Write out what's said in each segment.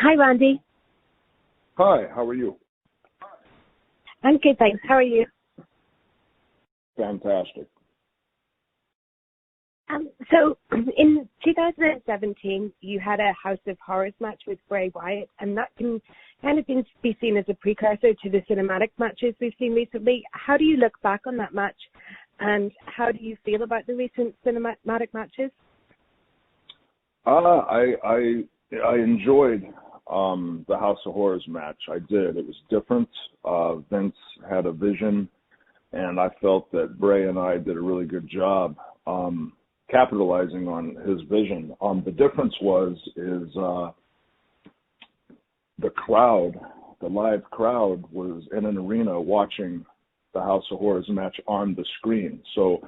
Hi, Randy. Hi, how are you? I'm good, thanks. How are you? Fantastic. So in 2017, you had a House of Horrors match with Bray Wyatt, and that can kind of be seen as a precursor to the cinematic matches we've seen recently. How do you look back on that match, and how do you feel about the recent cinematic matches? I enjoyed the House of Horrors match. I did. It was different. Vince had a vision, and I felt that Bray and I did a really good job capitalizing on his vision. The difference is the crowd, the live crowd, was in an arena watching the House of Horrors match on the screen. So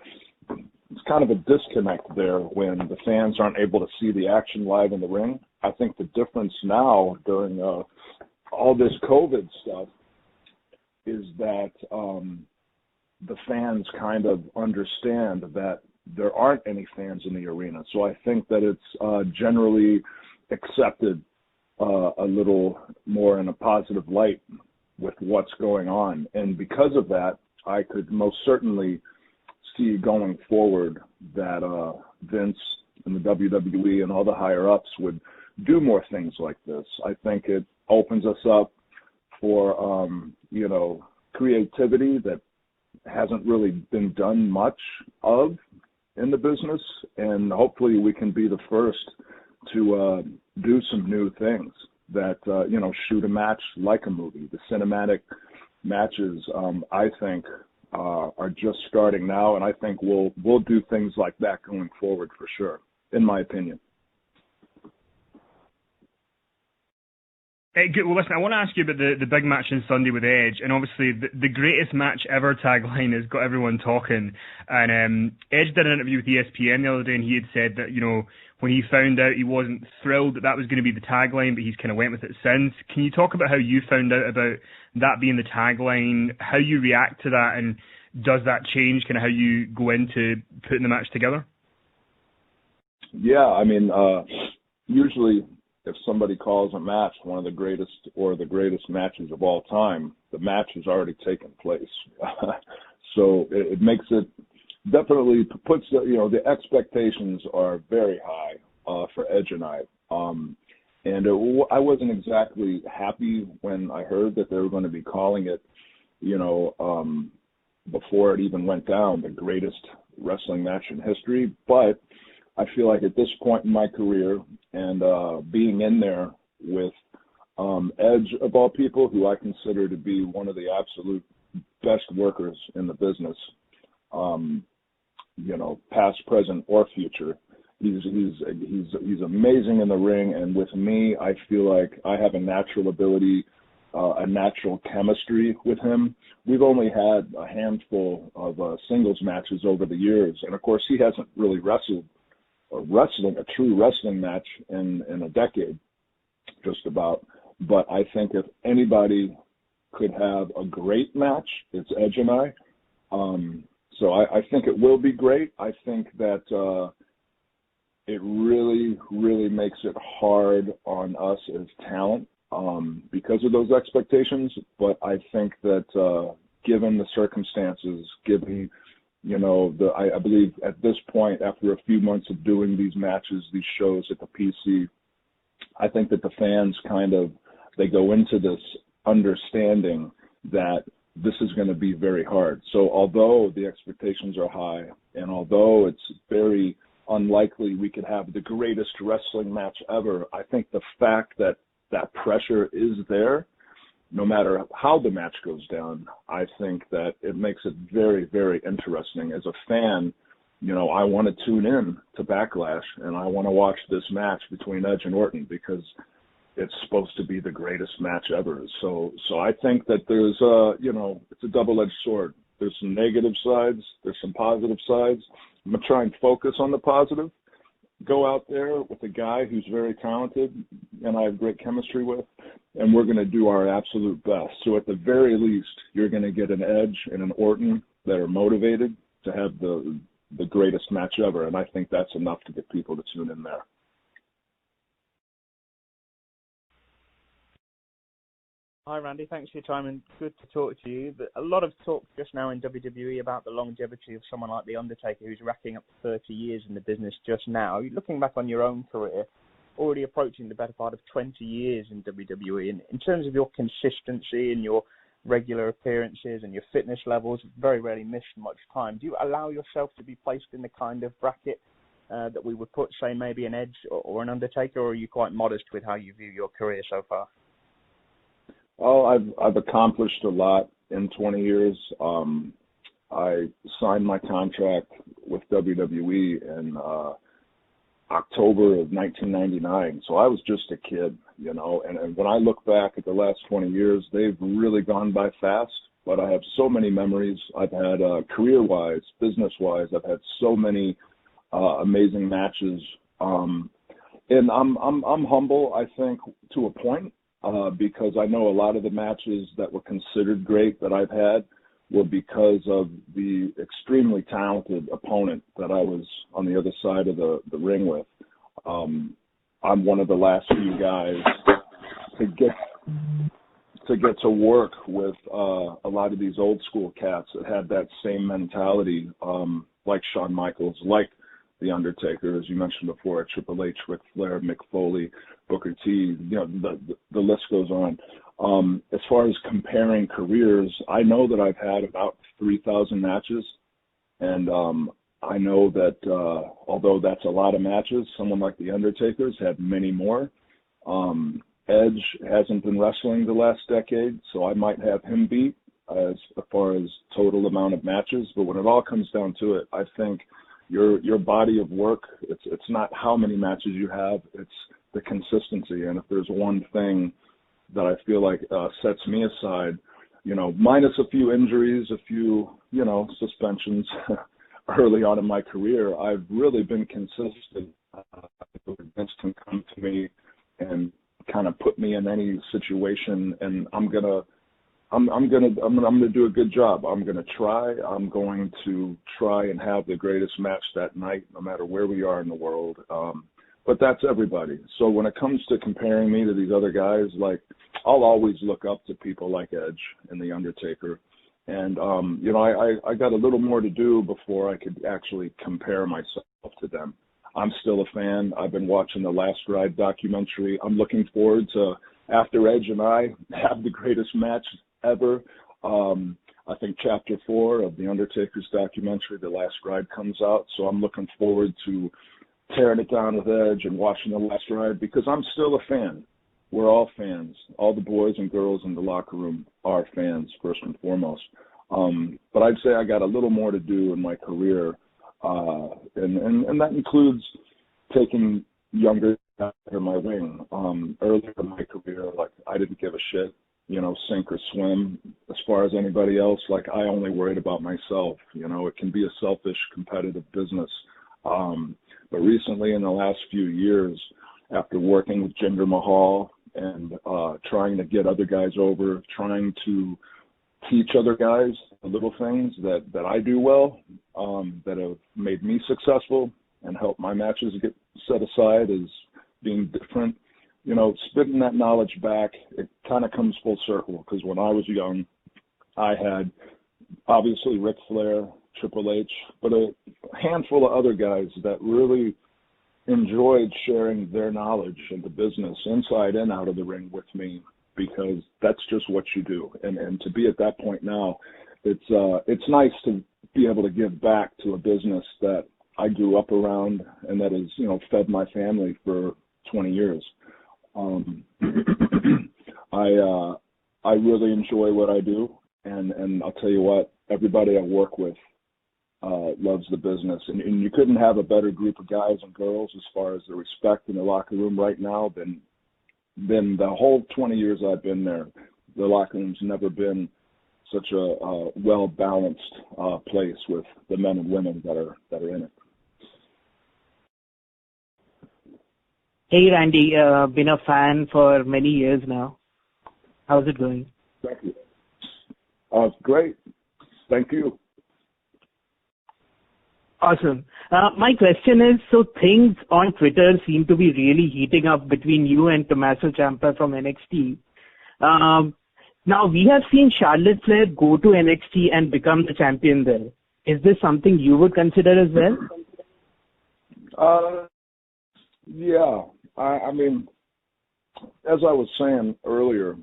it's kind of a disconnect there when the fans aren't able to see the action live in the ring. I think the difference now during all this COVID stuff is that the fans kind of understand that there aren't any fans in the arena. So I think that it's generally accepted a little more in a positive light with what's going on. And because of that, I could most certainly see going forward that Vince and the WWE and all the higher-ups would do more things like this. I think it opens us up for, creativity that hasn't really been done much of in the business, and hopefully we can be the first to do some new things that, shoot a match like a movie. The cinematic matches, I think, are just starting now, and I think we'll do things like that going forward for sure, in my opinion. Hey, good. Well, listen, I want to ask you about the big match on Sunday with Edge, and obviously the greatest match ever tagline has got everyone talking. And Edge did an interview with ESPN the other day, and he had said that, when he found out, he wasn't thrilled that was going to be the tagline, but he's kind of went with it since. Can you talk about how you found out about that being the tagline, how you react to that, and does that change kind of how you go into putting the match together? Yeah, I mean, usually if somebody calls a match one of the greatest or the greatest matches of all time, the match has already taken place. So it makes it definitely puts the expectations are very high for Edge and I. I wasn't exactly happy when I heard that they were going to be calling it, before it even went down, the greatest wrestling match in history. But I feel like at this point in my career and being in there with Edge, of all people, who I consider to be one of the absolute best workers in the business, past, present, or future. He's amazing in the ring, and with me, I feel like I have a natural ability, a natural chemistry with him. We've only had a handful of singles matches over the years, and of course, he hasn't really wrestled a true wrestling match in a decade, just about. But I think if anybody could have a great match, it's Edge and I. So I think it will be great. I think that it really, really makes it hard on us as talent because of those expectations. But I think that given the circumstances, given I believe at this point, after a few months of doing these matches, these shows at the PC, I think that the fans they go into this understanding that this is going to be very hard. So although the expectations are high, and although it's very unlikely we could have the greatest wrestling match ever, I think the fact that that pressure is there, no matter how the match goes down, I think that it makes it very, very interesting. As a fan, I want to tune in to Backlash, and I want to watch this match between Edge and Orton because it's supposed to be the greatest match ever. So I think that there's it's a double-edged sword. There's some negative sides. There's some positive sides. I'm going to try and focus on the positive. Go out there with a guy who's very talented and I have great chemistry with, and we're going to do our absolute best. So at the very least, you're going to get an Edge and an Orton that are motivated to have the greatest match ever, and I think that's enough to get people to tune in there. Hi, Randy. Thanks for your time and good to talk to you. A lot of talk just now in WWE about the longevity of someone like The Undertaker, who's racking up 30 years in the business just now. Looking back on your own career, already approaching the better part of 20 years in WWE. In terms of your consistency and your regular appearances and your fitness levels, very rarely missed much time. Do you allow yourself to be placed in the kind of bracket that we would put, say, maybe an Edge or an Undertaker, or are you quite modest with how you view your career so far? Oh, I've accomplished a lot in 20 years. I signed my contract with WWE in October of 1999, so I was just a kid, you know. And when I look back at the last 20 years, they've really gone by fast. But I have so many memories. I've had career-wise, business-wise, I've had so many amazing matches. And I'm humble, I think, to a point. Because I know a lot of the matches that were considered great that I've had were because of the extremely talented opponent that I was on the other side of the ring with. I'm one of the last few guys to get to work with a lot of these old school cats that had that same mentality, like Shawn Michaels, like The Undertaker, as you mentioned before, Triple H, Ric Flair, Mick Foley, Booker T, you know, the list goes on. As far as comparing careers, I know that I've had about 3,000 matches, and I know that although that's a lot of matches, someone like The Undertaker's had many more. Edge hasn't been wrestling the last decade, so I might have him beat as far as total amount of matches, but when it all comes down to it, I think your body of work, it's not how many matches you have, it's the consistency. And if there's one thing that I feel like sets me aside, you know, minus a few injuries, a few, you know, suspensions early on in my career, I've really been consistent. Vince can come to me and kind of put me in any situation, and I'm gonna do a good job. I'm going to try and have the greatest match that night, no matter where we are in the world. But that's everybody. So when it comes to comparing me to these other guys, like, I'll always look up to people like Edge and The Undertaker. And, you know, I got a little more to do before I could actually compare myself to them. I'm still a fan. I've been watching the Last Ride documentary. I'm looking forward to, after Edge and I have the greatest match ever, I think Chapter 4 of The Undertaker's documentary, The Last Ride, comes out. So I'm looking forward to tearing it down with Edge and watching The Last Ride, because I'm still a fan. We're all fans. All the boys and girls in the locker room are fans, first and foremost. But I'd say I got a little more to do in my career, and that includes taking younger guys under my wing. Earlier in my career, like, I didn't give a shit, you know, sink or swim as far as anybody else. Like, I only worried about myself. You know, it can be a selfish, competitive business. But recently, in the last few years, after working with Jinder Mahal and trying to get other guys over, trying to teach other guys the little things that I do well, that have made me successful and helped my matches get set aside as being different, you know, spitting that knowledge back, it kind of comes full circle. Because when I was young, I had obviously Ric Flair, Triple H, but a handful of other guys that really enjoyed sharing their knowledge of the business inside and out of the ring with me, because that's just what you do. And to be at that point now, it's nice to be able to give back to a business that I grew up around and that has, you know, fed my family for 20 years. I really enjoy what I do, and I'll tell you what, everybody I work with loves the business, and you couldn't have a better group of guys and girls as far as the respect in the locker room right now than the whole 20 years I've been there. The locker room's never been such a well-balanced place with the men and women that are in it. Hey, Randy, been a fan for many years now. How's it going? Thank you. It's great. Thank you. Awesome. My question is, so things on Twitter seem to be really heating up between you and Tommaso Ciampa from NXT. Now, we have seen Charlotte Flair go to NXT and become the champion there. Is this something you would consider as well? Yeah. I mean, as I was saying earlier,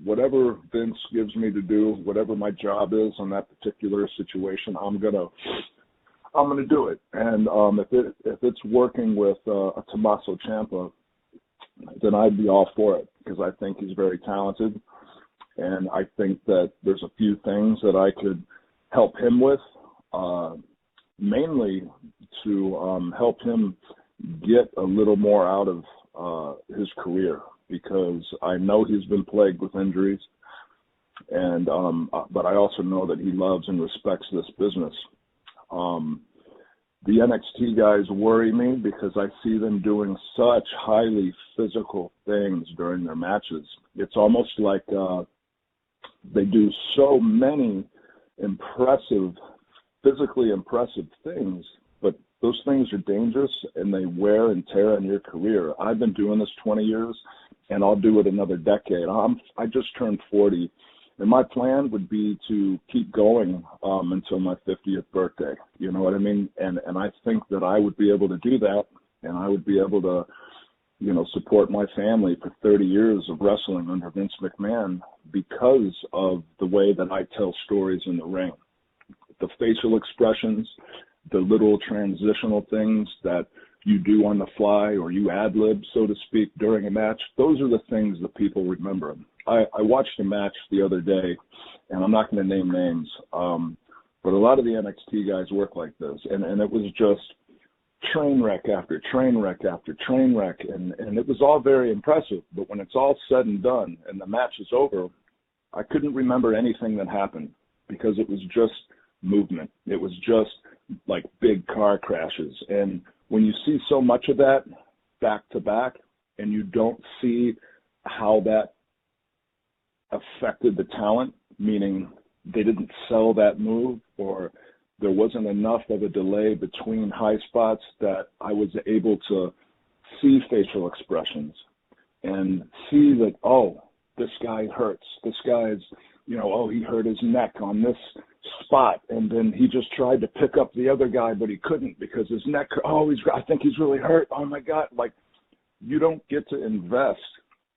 whatever Vince gives me to do, whatever my job is on that particular situation, I'm gonna do it. And if it's working with a Tommaso Ciampa, then I'd be all for it, because I think he's very talented, and I think that there's a few things that I could help him with, mainly to help him get a little more out of his career, because I know he's been plagued with injuries, and but I also know that he loves and respects this business. The NXT guys worry me because I see them doing such highly physical things during their matches. It's almost like they do so many physically impressive things, but those things are dangerous and they wear and tear on your career. I've been doing this 20 years, and I'll do it another decade. I just turned 40. And my plan would be to keep going until my 50th birthday. You know what I mean? And I think that I would be able to do that, and I would be able to, you know, support my family for 30 years of wrestling under Vince McMahon because of the way that I tell stories in the ring. The facial expressions, the little transitional things that you do on the fly or you ad-lib, so to speak, during a match, those are the things that people remember. I watched a match the other day, and I'm not going to name names, but a lot of the NXT guys work like this, and it was just train wreck after train wreck after train wreck, and it was all very impressive. But when it's all said and done and the match is over, I couldn't remember anything that happened because it was just movement. It was just like big car crashes. And when you see so much of that back to back, and you don't see how that affected the talent, meaning they didn't sell that move, or there wasn't enough of a delay between high spots that I was able to see facial expressions and see that, oh, this guy hurts. This guy's, you know, oh, he hurt his neck on this spot, and then he just tried to pick up the other guy, but he couldn't because his neck, oh, I think he's really hurt. Oh, my God. Like, you don't get to invest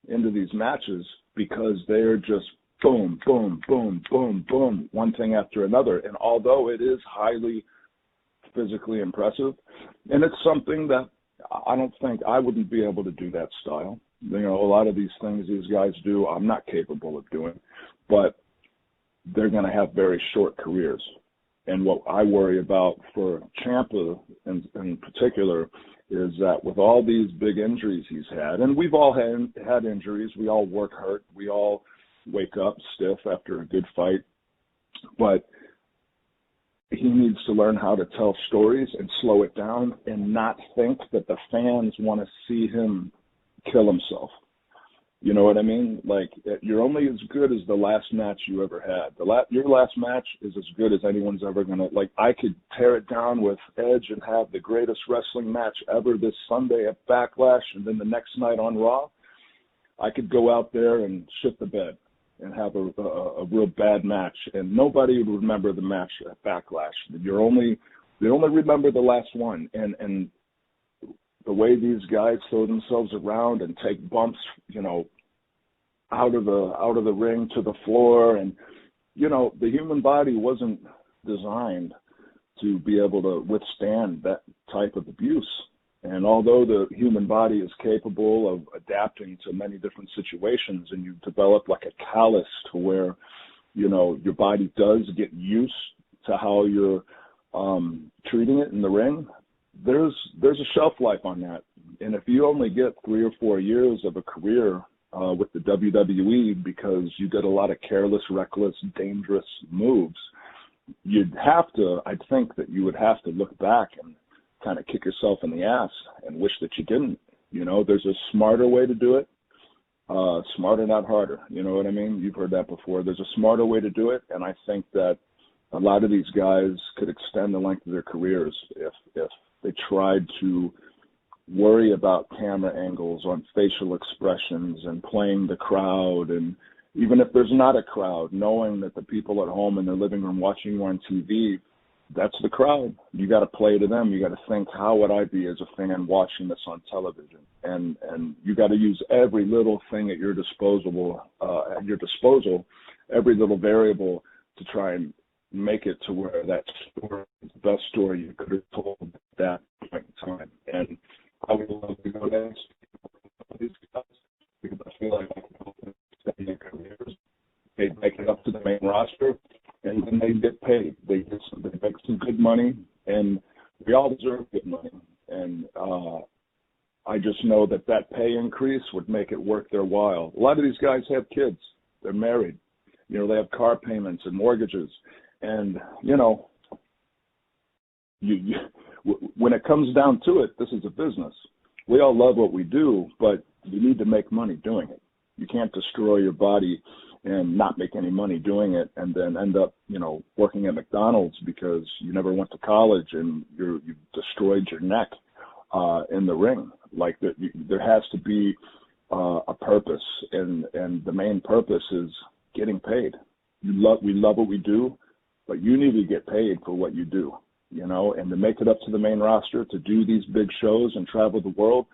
into these matches because they're just boom, boom, boom, boom, boom, one thing after another. And although it is highly physically impressive, and it's something that I don't think I wouldn't be able to do that style. You know, a lot of these things these guys do, I'm not capable of doing, but they're going to have very short careers. And what I worry about for Ciampa in particular is that with all these big injuries he's had, and we've all had injuries, we all work hurt, we all wake up stiff after a good fight, but he needs to learn how to tell stories and slow it down and not think that the fans want to see him kill himself. You know what I mean? Like, you're only as good as the last match you ever had. Your last match is as good as anyone's ever going to. Like, I could tear it down with Edge and have the greatest wrestling match ever this Sunday at Backlash, and then the next night on Raw, I could go out there and shit the bed and have a real bad match, and nobody would remember the match at Backlash. They only remember the last one, and the way these guys throw themselves around and take bumps, you know, out of the ring to the floor, and you know, the human body wasn't designed to be able to withstand that type of abuse. And although the human body is capable of adapting to many different situations, and you develop like a callus to where, you know, your body does get used to how you're treating it in the ring, there's a shelf life on that. And if you only get 3 or 4 years of a career with the WWE because you did a lot of careless, reckless, dangerous moves, I'd think that you would have to look back and kind of kick yourself in the ass and wish that you didn't. You know, there's a smarter way to do it. Smarter, not harder. You know what I mean? You've heard that before. There's a smarter way to do it, and I think that a lot of these guys could extend the length of their careers if they tried to worry about camera angles on facial expressions and playing the crowd and, even if there's not a crowd, knowing that the people at home in their living room watching you on TV, that's the crowd. You got to play to them. You got to think, how would I be as a fan watching this on television? And you got to use every little thing at your disposal, every little variable to try and make it to where that story is the best story you could have told at that point in time. And I would love to go down these guys because I feel like I can help them extend their careers. They make it up to the main roster, and then they get paid. They make some good money, and we all deserve good money. And I just know that pay increase would make it worth their while. A lot of these guys have kids. They're married. You know, they have car payments and mortgages. And, you know, when it comes down to it, this is a business. We all love what we do, but you need to make money doing it. You can't destroy your body and not make any money doing it and then end up, you know, working at McDonald's because you never went to college and you've destroyed your neck in the ring. Like, there has to be a purpose, and the main purpose is getting paid. We love what we do, but you need to get paid for what you do, you know, and to make it up to the main roster, to do these big shows and travel the world,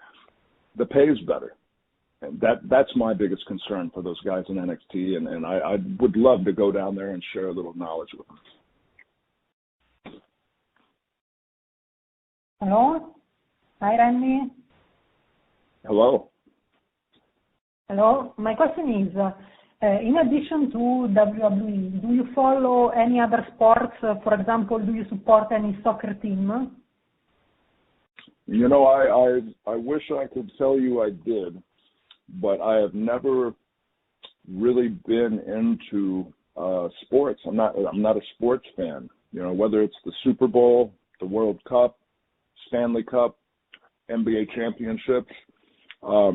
the pay is better. And that's my biggest concern for those guys in NXT, and I would love to go down there and share a little knowledge with them. Hello? Hi, Randy. Hello. Hello. My question is, in addition to WWE, do you follow any other sports? For example, do you support any soccer team? You know, I wish I could tell you I did, but I have never really been into sports. I'm not a sports fan. You know, whether it's the Super Bowl, the World Cup, Stanley Cup, NBA championships, I'll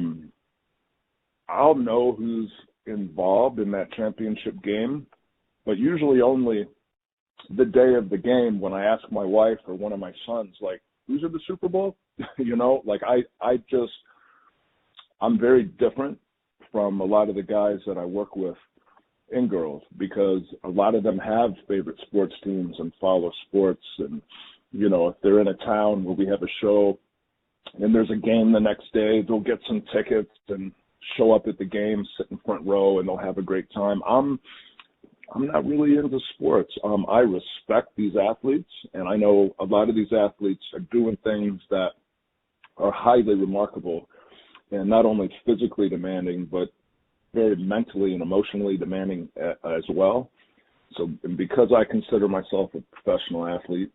know who's involved in that championship game, but usually only the day of the game when I ask my wife or one of my sons, like, who's in the Super Bowl? You know, like I'm very different from a lot of the guys that I work with and girls, because a lot of them have favorite sports teams and follow sports. And, you know, if they're in a town where we have a show and there's a game the next day, they'll get some tickets and show up at the game, sit in front row, and they'll have a great time. I'm not really into sports. I respect these athletes, and I know a lot of these athletes are doing things that are highly remarkable and not only physically demanding, but very mentally and emotionally demanding as well. So, and because I consider myself a professional athlete,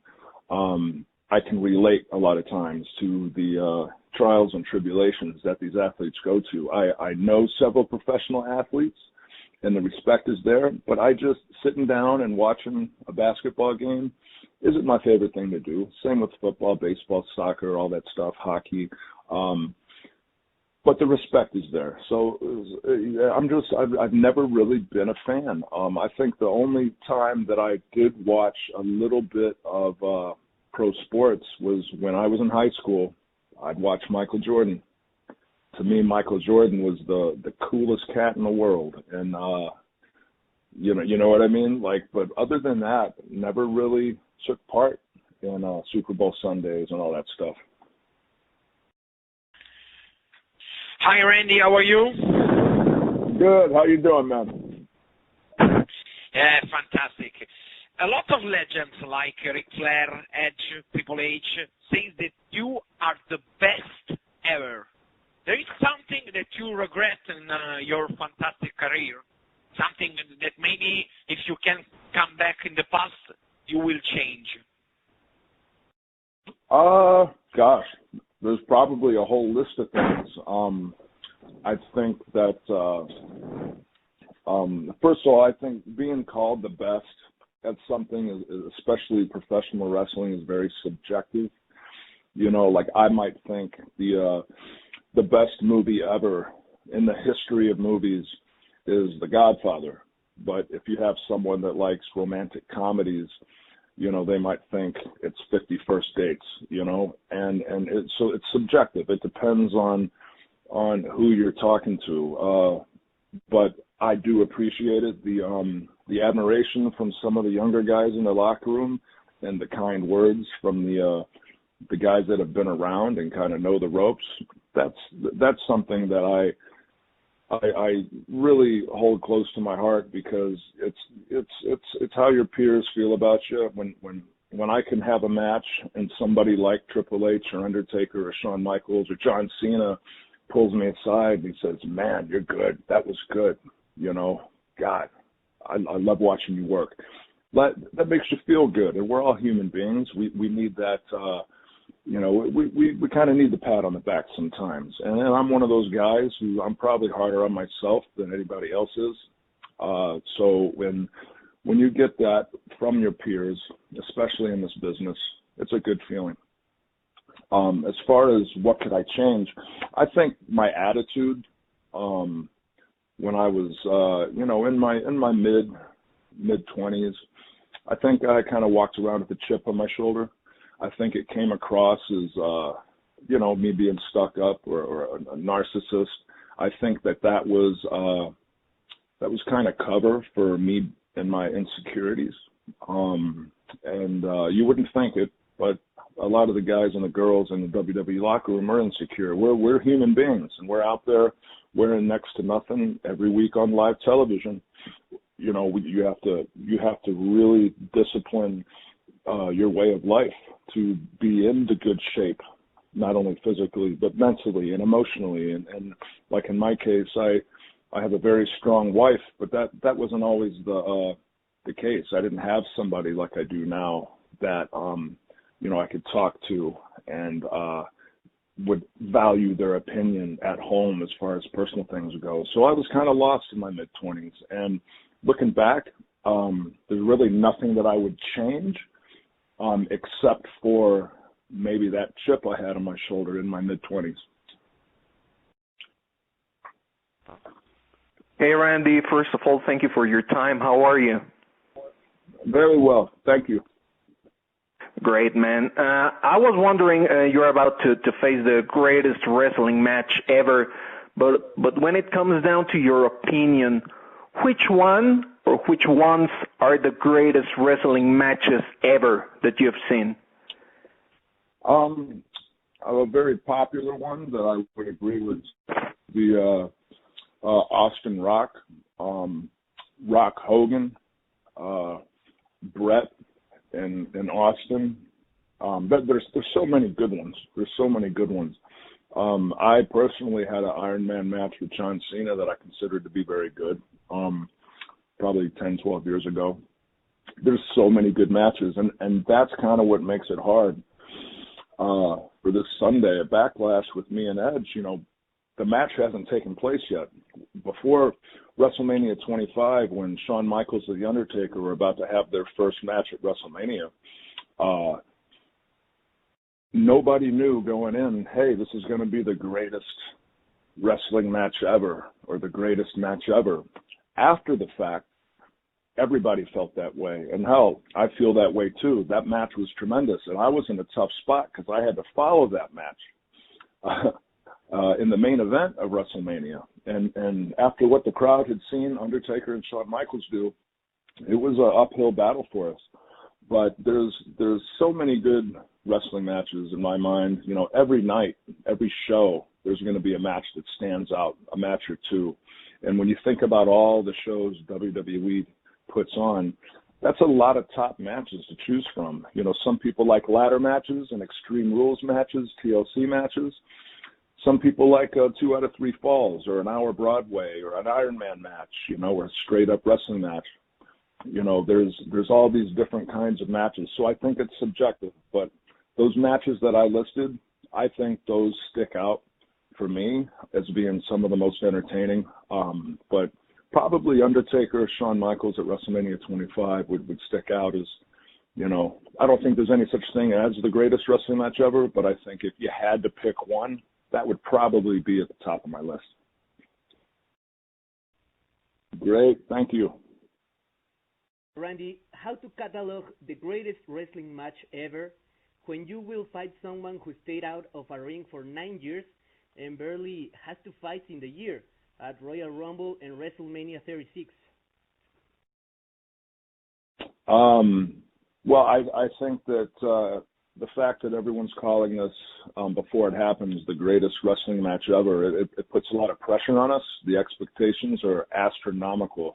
I can relate a lot of times to the trials and tribulations that these athletes go to. I know several professional athletes, and the respect is there, but I just sitting down and watching a basketball game isn't my favorite thing to do. Same with football, baseball, soccer, all that stuff, hockey. But the respect is there. So I've never really been a fan. I think the only time that I did watch a little bit of pro sports was when I was in high school. I'd watch Michael Jordan. To me, Michael Jordan was the coolest cat in the world, and you know what I mean. Like, but other than that, never really took part in Super Bowl Sundays and all that stuff. Hi, Randy. How are you? Good. How you doing, man? Yeah, fantastic. A lot of legends like Ric Flair, Edge, Triple H say that you are the best ever. There is something that you regret in your fantastic career, something that maybe if you can come back in the past, you will change. Gosh, there's probably a whole list of things. I think that, first of all, I think being called the best at something, especially professional wrestling, is very subjective. You know, like I might think the best movie ever in the history of movies is The Godfather. But if you have someone that likes romantic comedies, you know, they might think it's 50 First Dates, you know, and so it's subjective. It depends on who you're talking to. But I do appreciate it. The admiration from some of the younger guys in the locker room and the kind words from the guys that have been around and kind of know the ropes. That's something that I really hold close to my heart, because it's how your peers feel about you. When I can have a match and somebody like Triple H or Undertaker or Shawn Michaels or John Cena pulls me aside and he says, "Man, you're good. That was good. You know, God, I love watching you work." That makes you feel good, and we're all human beings. We need that. You know, we kind of need the pat on the back sometimes. And I'm one of those guys who I'm probably harder on myself than anybody else is. So when you get that from your peers, especially in this business, it's a good feeling. As far as what could I change, I think my attitude, when I was, you know, in my mid-20s, I think I kind of walked around with a chip on my shoulder. I think it came across as, you know, me being stuck up or a narcissist. I think that was kind of cover for me and my insecurities. And you wouldn't think it, but a lot of the guys and the girls in the WWE locker room are insecure. We're human beings, and we're out there wearing next to nothing every week on live television. You know, you have to really discipline your way of life to be in the good shape, not only physically but mentally and emotionally. And like in my case, I have a very strong wife, but that wasn't always the case. I didn't have somebody like I do now that you know, I could talk to and would value their opinion at home as far as personal things go. So I was kind of lost in my mid-20s, and looking back, there's really nothing that I would change. Except for maybe that chip I had on my shoulder in my mid-20s. Hey, Randy. First of all, thank you for your time. How are you? Very well. Thank you. Great, man. I was wondering, you're about to face the greatest wrestling match ever, but when it comes down to your opinion, which one or which ones are the greatest wrestling matches ever that you've seen? A very popular one that I would agree with the Austin Rock, Rock Hogan, Brett, and Austin. But there's so many good ones. There's so many good ones. I personally had an Iron Man match with John Cena that I considered to be very good. Probably 10, 12 years ago. There's so many good matches, and that's kind of what makes it hard. For this Sunday at Backlash with me and Edge, you know, the match hasn't taken place yet. Before WrestleMania 25, when Shawn Michaels and The Undertaker were about to have their first match at WrestleMania, nobody knew going in, hey, this is going to be the greatest wrestling match ever or the greatest match ever. After the fact, everybody felt that way. And hell, I feel that way too. That match was tremendous. And I was in a tough spot because I had to follow that match in the main event of WrestleMania. And after what the crowd had seen Undertaker and Shawn Michaels do, it was an uphill battle for us. But there's so many good wrestling matches in my mind. You know, every night, every show, there's going to be a match that stands out, a match or two. And when you think about all the shows WWE puts on, that's a lot of top matches to choose from. You know, some people like ladder matches and Extreme Rules matches, TLC matches. Some people like 2 out of 3 falls or an hour Broadway or an Iron Man match, you know, or a straight up wrestling match. You know, there's all these different kinds of matches. So I think it's subjective, but those matches that I listed, I think those stick out for me as being some of the most entertaining. But probably Undertaker, Shawn Michaels at WrestleMania 25 would stick out as, you know, I don't think there's any such thing as the greatest wrestling match ever, but I think if you had to pick one, that would probably be at the top of my list. Great. Thank you. Randy, how to catalog the greatest wrestling match ever when you will fight someone who stayed out of a ring for 9 years and barely has to fight in the year? at Royal Rumble and WrestleMania 36? Well, I think that the fact that everyone's calling this before it happens the greatest wrestling match ever, it puts a lot of pressure on us. The expectations are astronomical.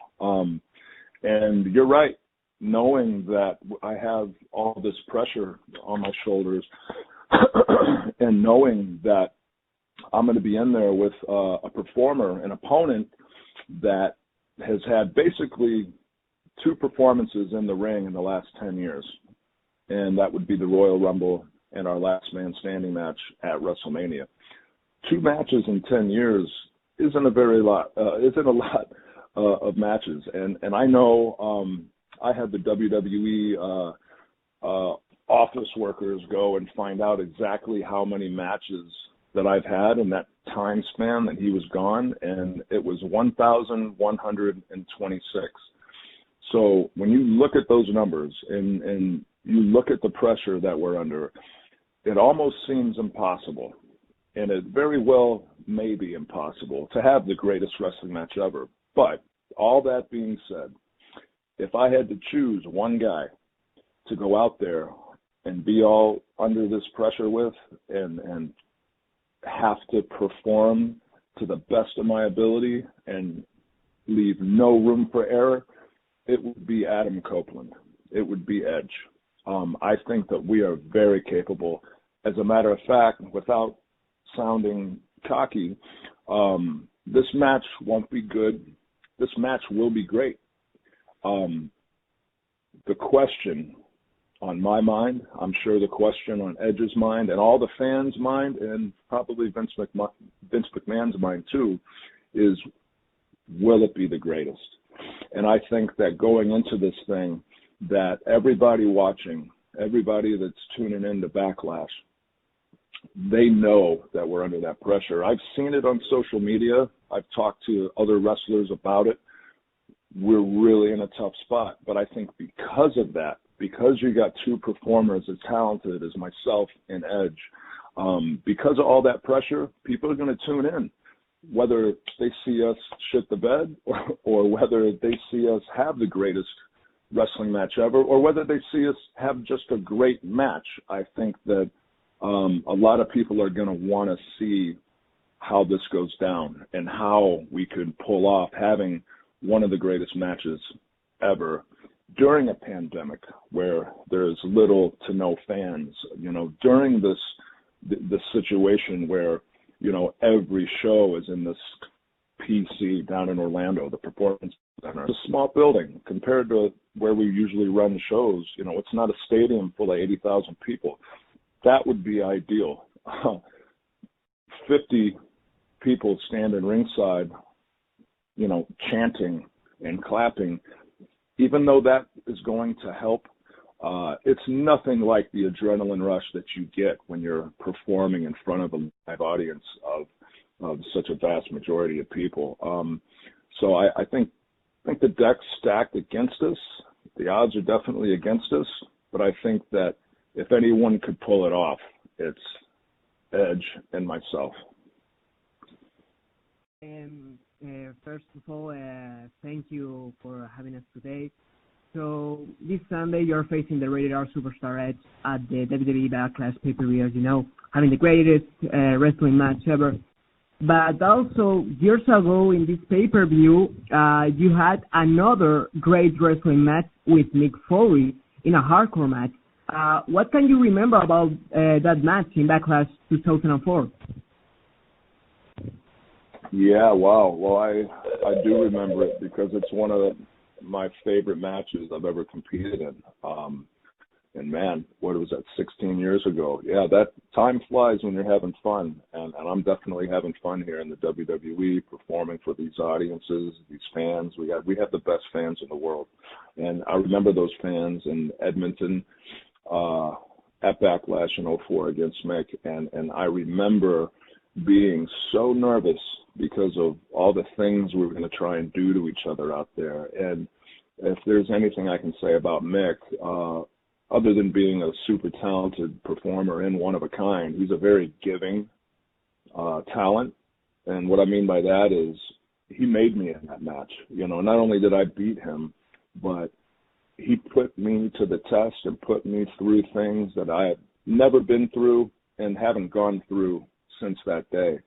And you're right, knowing that I have all this pressure on my shoulders and knowing that I'm going to be in there with a performer, an opponent that has had basically 2 performances in the ring in the last 10 years. And that would be the Royal Rumble and our last man standing match at WrestleMania. 2 matches in 10 years isn't a lot of matches. And I know I had the WWE office workers go and find out exactly how many matches that I've had in that time span that he was gone, and it was 1,126. So when you look at those numbers and you look at the pressure that we're under, it almost seems impossible, and it very well may be impossible to have the greatest wrestling match ever. But all that being said, if I had to choose one guy to go out there and be all under this pressure with and have to perform to the best of my ability and leave no room for error, it would be Adam Copeland. It would be Edge. I think that we are very capable. As a matter of fact, without sounding cocky, this match won't be good. This match will be great. The question on my mind, I'm sure the question on Edge's mind and all the fans' mind, and probably Vince McMahon's mind too, is will it be the greatest? And I think that going into this thing, that everybody watching, everybody that's tuning in to Backlash, they know that we're under that pressure. I've seen it on social media. I've talked to other wrestlers about it. We're really in a tough spot. But I think because of that, because you got 2 performers as talented as myself and Edge, because of all that pressure, people are going to tune in, whether they see us shit the bed or whether they see us have the greatest wrestling match ever, or whether they see us have just a great match. I think that a lot of people are going to want to see how this goes down and how we could pull off having one of the greatest matches ever during a pandemic where there's little to no fans, during this situation where, every show is in this PC down in Orlando, the Performance Center. It's a small building compared to where we usually run shows. It's not a stadium full of 80,000 people. That would be ideal. 50 people standing ringside, chanting and clapping, even though that is going to help, it's nothing like the adrenaline rush that you get when you're performing in front of a live audience of such a vast majority of people. So I think the deck's stacked against us. The odds are definitely against us, but I think that if anyone could pull it off, it's Edge and myself. First of all, thank you for having us today. So this Sunday, you're facing the Rated R Superstar Edge at the WWE Backlash pay-per-view, as you know, having the greatest wrestling match ever. But also, years ago in this pay-per-view, you had another great wrestling match with Mick Foley in a hardcore match. What can you remember about that match in Backlash 2004? Yeah, wow. Well, I do remember it because it's one of my favorite matches I've ever competed in. And man, what was that, 16 years ago? Yeah, that time flies when you're having fun. And I'm definitely having fun here in the WWE, performing for these audiences, these fans. We have the best fans in the world. And I remember those fans in Edmonton at Backlash in 2004 against Mick. And I remember being so nervous because of all the things we were going to try and do to each other out there. And if there's anything I can say about Mick, other than being a super talented performer and one of a kind, he's a very giving talent. And what I mean by that is he made me in that match. You know, not only did I beat him, but he put me to the test and put me through things that I had never been through and haven't gone through since that day.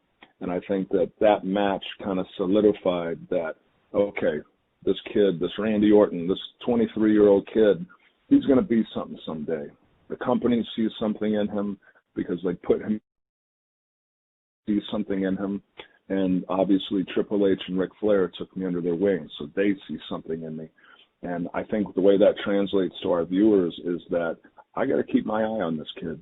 And I think that match kind of solidified that, okay, this kid, this Randy Orton, this 23-year-old kid, he's going to be something someday. The company sees something in him because they put him, see something in him. And obviously Triple H and Ric Flair took me under their wing, so they see something in me. And I think the way that translates to our viewers is that I got to keep my eye on this kid.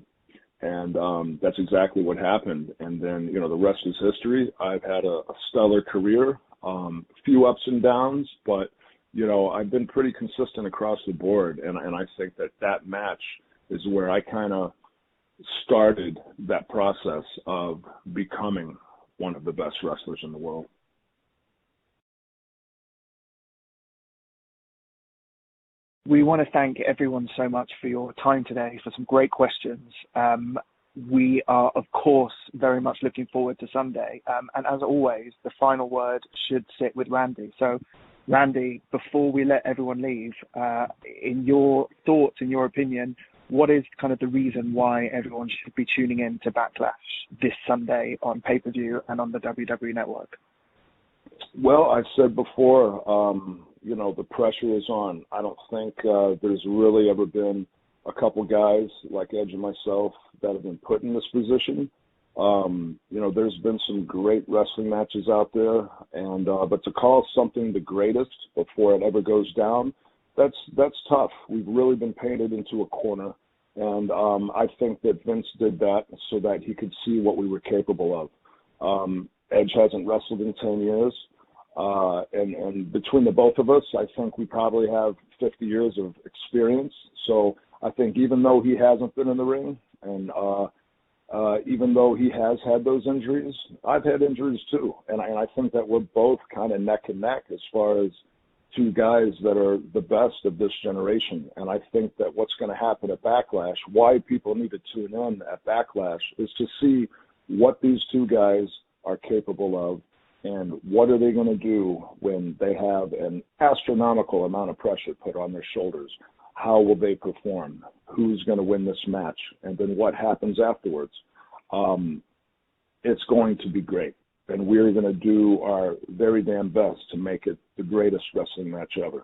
And that's exactly what happened. And then, you know, the rest is history. I've had a stellar career, a few ups and downs, but, you know, I've been pretty consistent across the board. And I think that match is where I kind of started that process of becoming one of the best wrestlers in the world. We want to thank everyone so much for your time today, for some great questions. We are, of course, very much looking forward to Sunday. And as always, the final word should sit with Randy. So, Randy, before we let everyone leave, in your thoughts, in your opinion, what is kind of the reason why everyone should be tuning in to Backlash this Sunday on pay-per-view and on the WWE Network? Well, I said before, you know, the pressure is on. I don't think there's really ever been a couple guys like Edge and myself that have been put in this position. You know, there's been some great wrestling matches out there, and but to call something the greatest before it ever goes down, that's tough. We've really been painted into a corner, and I think that Vince did that so that he could see what we were capable of. Edge hasn't wrestled in 10 years. And between the both of us, I think we probably have 50 years of experience. So I think even though he hasn't been in the ring, and even though he has had those injuries, I've had injuries too. And I think that we're both kind of neck and neck as far as two guys that are the best of this generation. And I think that what's going to happen at Backlash, why people need to tune in at Backlash, is to see what these two guys are capable of. And what are they going to do when they have an astronomical amount of pressure put on their shoulders? How will they perform? Who's going to win this match? And then what happens afterwards? It's going to be great. And we're going to do our very damn best to make it the greatest wrestling match ever.